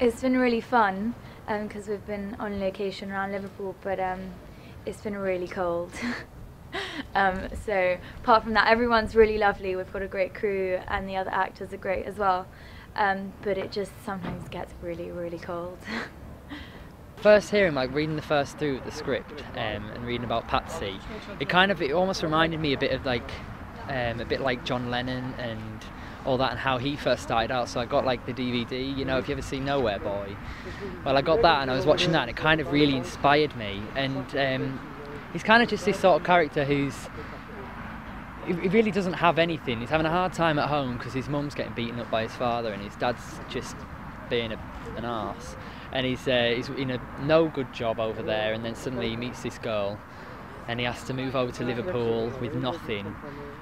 It's been really fun because we've been on location around Liverpool, but it's been really cold. So apart from that, everyone's really lovely. We've got a great crew and the other actors are great as well. But it just sometimes gets really, really cold. First hearing, like reading the first through the script and reading about Patsy, it almost reminded me a bit like John Lennon and all that, and how he first started out. So I got like the DVD, you know, if you ever seen Nowhere Boy. Well, I got that and I was watching that and it kind of really inspired me. And he's kind of just this sort of character he really doesn't have anything. He's having a hard time at home because his mum's getting beaten up by his father and his dad's just being an arse. And he's in a no good job over there, and then suddenly he meets this girl and he has to move over to Liverpool with nothing.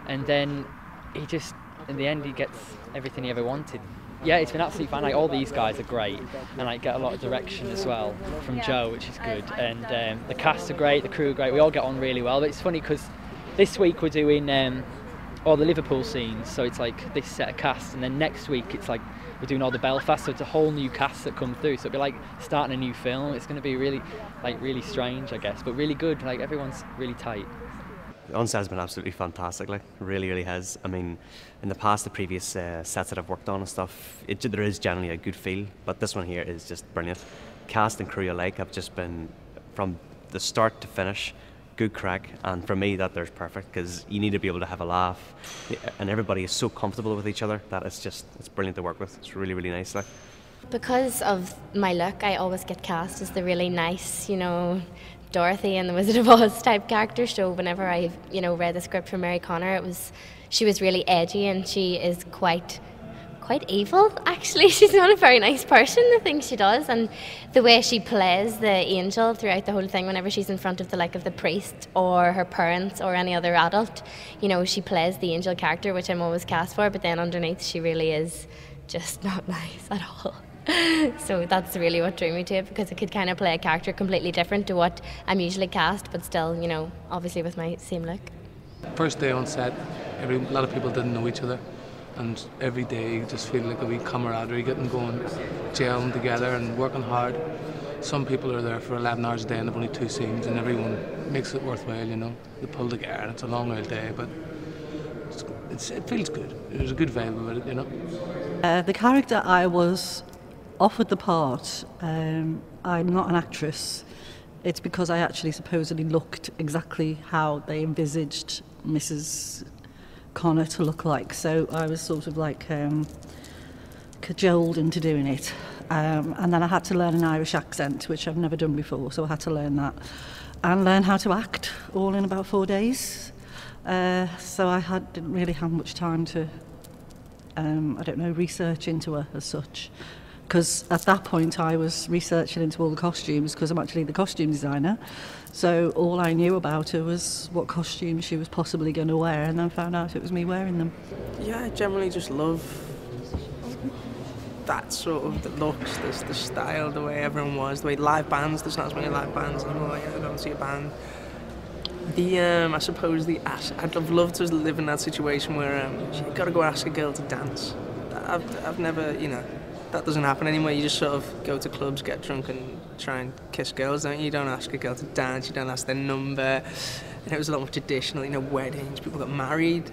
And then he just, in the end, he gets everything he ever wanted. Yeah, it's been absolutely fun. Like, all these guys are great, and I get a lot of direction as well from Joe, which is good. And the cast are great, the crew are great. We all get on really well. But it's funny because this week we're doing all the Liverpool scenes, so it's like this set of cast, and then next week it's like we're doing all the Belfast, so it's a whole new cast that come through. So it'll be like starting a new film. It's going to be really strange, I guess, but really good. Like, everyone's really tight. The onset has been absolutely fantastic, like, really, really has. I mean, in the past, the previous sets that I've worked on and stuff, there is generally a good feel, but this one here is just brilliant. Cast and crew alike have just been, from the start to finish, good crack, and for me there's perfect, because you need to be able to have a laugh, and everybody is so comfortable with each other that it's brilliant to work with. It's really, really nice. Like. Because of my look, I always get cast as the really nice, you know, Dorothy and the Wizard of Oz type character. So whenever I, read the script from Mary Connor, she was really edgy, and she is quite evil, actually. She's not a very nice person, the things she does, and the way she plays the angel throughout the whole thing, whenever she's in front of the priest or her parents or any other adult, she plays the angel character, which I'm always cast for, but then underneath she really is just not nice at all. So that's really what drew me to it, because I could kind of play a character completely different to what I'm usually cast, but still, obviously with my same look. First day on set, a lot of people didn't know each other, and every day you just feel like a wee camaraderie, getting going, gelling together and working hard. Some people are there for 11 hours a day and have only 2 scenes, and everyone makes it worthwhile, They pull together, and it's a long old day, but it feels good. There's a good vibe about it, The character I was offered the part, I'm not an actress. It's because I actually supposedly looked exactly how they envisaged Mrs. Connor to look like, so I was sort of like cajoled into doing it, and then I had to learn an Irish accent, which I've never done before, so I had to learn that and learn how to act, all in about 4 days. So I didn't really have much time to research into her as such, because at that point I was researching into all the costumes, because I'm actually the costume designer. So all I knew about her was what costume she was possibly going to wear, and then found out it was me wearing them. Yeah, I generally just love that sort of the looks, the style, the way everyone was, the way live bands, there's not as many live bands anymore. I don't see a band. I suppose I'd have loved to live in that situation where you've got to go ask a girl to dance. I've never, that doesn't happen anymore. You just sort of go to clubs, get drunk and try and kiss girls, don't you? You don't ask a girl to dance, you don't ask their number. It was a lot more traditional, weddings, people got married,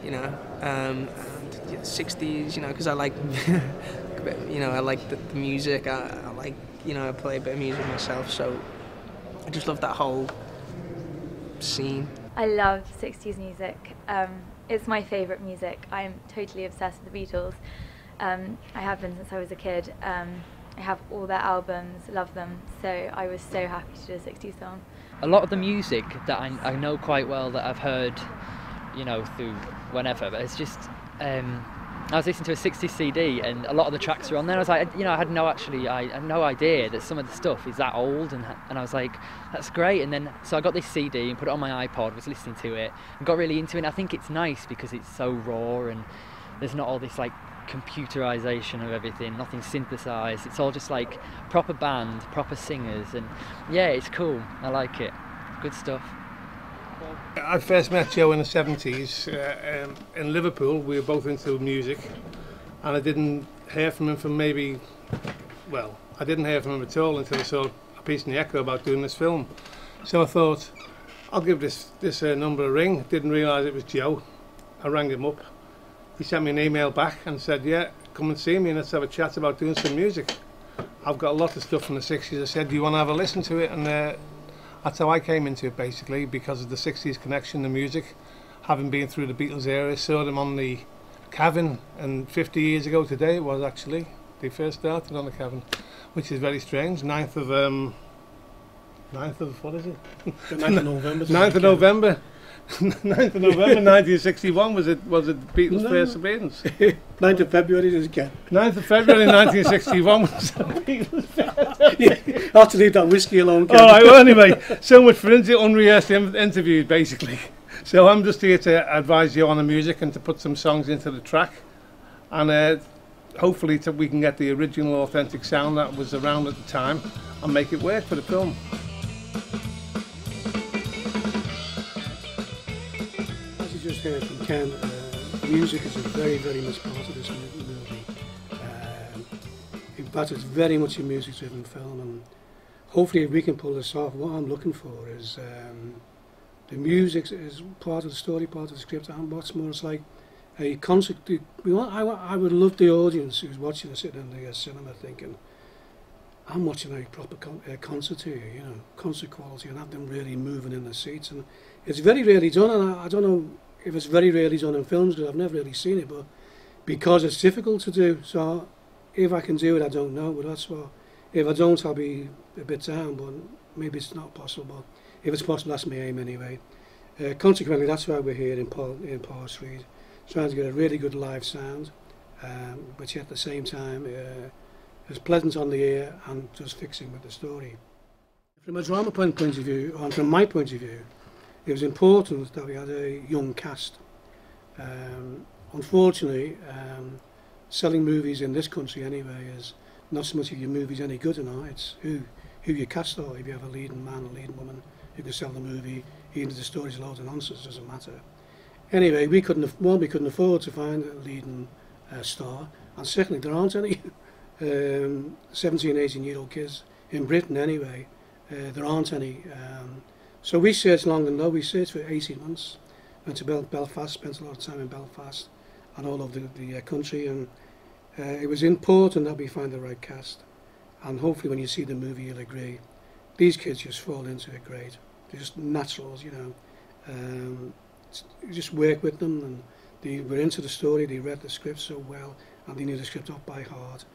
and 60s, because I like, I like the music, I like, I play a bit of music myself, so I just love that whole scene. I love 60s music. It's my favourite music. I'm totally obsessed with the Beatles. I have been since I was a kid. I have all their albums, love them, so I was so happy to do a 60s song. A lot of the music that I know quite well, that I've heard, through whenever, but it's just, I was listening to a 60s CD and a lot of the tracks were on there. I was like, I had no idea that some of the stuff is that old, and I was like, that's great. And then, so I got this CD and put it on my iPod, was listening to it, and got really into it. And I think it's nice because it's so raw, and there's not all this like computerization of everything, nothing synthesized. It's all just like proper band, proper singers, and yeah, it's cool. I like it. Good stuff. I first met Joe in the 70s in Liverpool. We were both into music, and I didn't hear from him for maybe well, I didn't hear from him at all until I saw a piece in the Echo about doing this film. So I thought, I'll give this number a ring. Didn't realise it was Joe. I rang him up. He sent me an email back and said, yeah, come and see me and let's have a chat about doing some music. I've got a lot of stuff from the 60s. I said, do you want to have a listen to it? And that's how I came into it, basically, because of the 60s connection, the music. Having been through the Beatles era, saw them on the Cavern, and 50 years ago today it was actually. They first started on the Cavern, which is very strange. 9th of what is it? The 9th of November. 9th of November. 9th of November 1961 was it Beatles' first appearance. 9th of February is again. 9th of February 1961 was the Beatles' first. Yeah, I have to leave that whiskey alone. All right, well anyway, so much for unrehearsed interviews basically. So I'm just here to advise you on the music and to put some songs into the track, and hopefully we can get the original authentic sound that was around at the time and make it work for the film. As you just heard from Ken, music is a very, very much part of this movie. In fact, it's very much a music-driven film, and hopefully if we can pull this off, what I'm looking for is the music is part of the story, part of the script, and what's more, it's like a concert. I would love the audience who's watching this sitting in the cinema thinking, I'm watching a proper concert here, you know, concert quality, and have them really moving in the seats. And it's very rarely done, and I don't know if it's very rarely done in films, because I've never really seen it, but because it's difficult to do. So if I can do it, I don't know, but that's what, if I don't, I'll be a bit down, but maybe it's not possible. If it's possible, that's my aim anyway. Consequently, that's why we're here in Park Street, trying to get a really good live sound, but yet at the same time is pleasant on the ear and just fixing with the story. From a drama point of view, and from my point of view, it was important that we had a young cast. Unfortunately, selling movies in this country anyway is not so much if your movie's any good or not, it's who your cast are. If you have a leading man, a leading woman, you can sell the movie, even if the story's a load of nonsense, doesn't matter. Anyway, we couldn't afford to find a leading star, and certainly there aren't any 17, 18-year-old kids in Britain anyway. There aren't any. So we searched long and low. We searched for 18 months. Went to Belfast, spent a lot of time in Belfast and all over the country, and it was important that we find the right cast. And hopefully when you see the movie you'll agree. These kids just fall into it great. They're just naturals, you know. You just work with them, and they were into the story, they read the script so well, and they knew the script off by heart.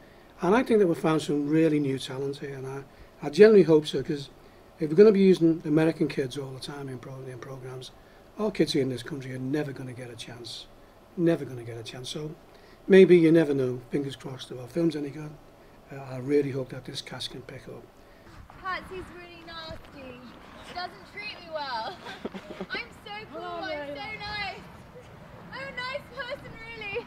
And I think that we found some really new talent here, and I generally hope so, because if we're going to be using American kids all the time in programs, our kids here in this country are never going to get a chance. Never going to get a chance. So maybe, you never know, fingers crossed, if our film's any good, I really hope that this cast can pick up. Patsy's really nasty. She doesn't treat me well. I'm so cool, I'm so nice. I'm a nice person, really.